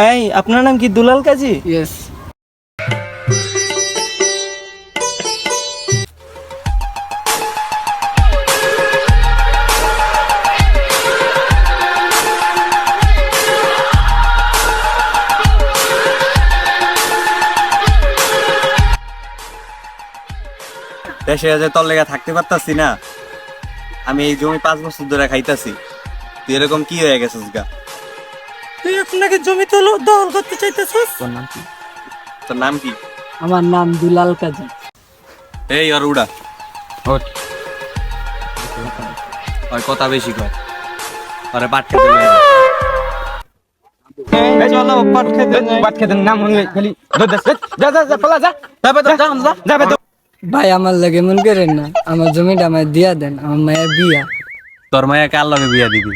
এই আপনার নাম কি দুলাল কাজী? ইয়েস। দেশে যে তোর লেগে থাকতে পারতাছি না, আমি এই জমি 5 বছর ধরে খাইতাছি, তুই এরকম কি হয়ে গেছিস গা? তুই আপনাকে জমি তোলো দখল করতে চাইতেছিস? তোর নাম কি? তোর নাম কি? আমার নাম দুলাল কাজী। এই আর উড়া ওঠ। ওই কথা বেশি কয়, আরে পাট খেতে লয়ে এই চলো পাট খেতে যাই। বাট খেতে নাম হলে খালি যা যা যা পালা যা যাবে তো যাবে তো। ভাই আমার লাগে মন করেন না, আমার জমিটা আমায় দিয়া দেন, আমার মায়ের বিয়া। তোর মায়া কার লগে বিয়া দিবি?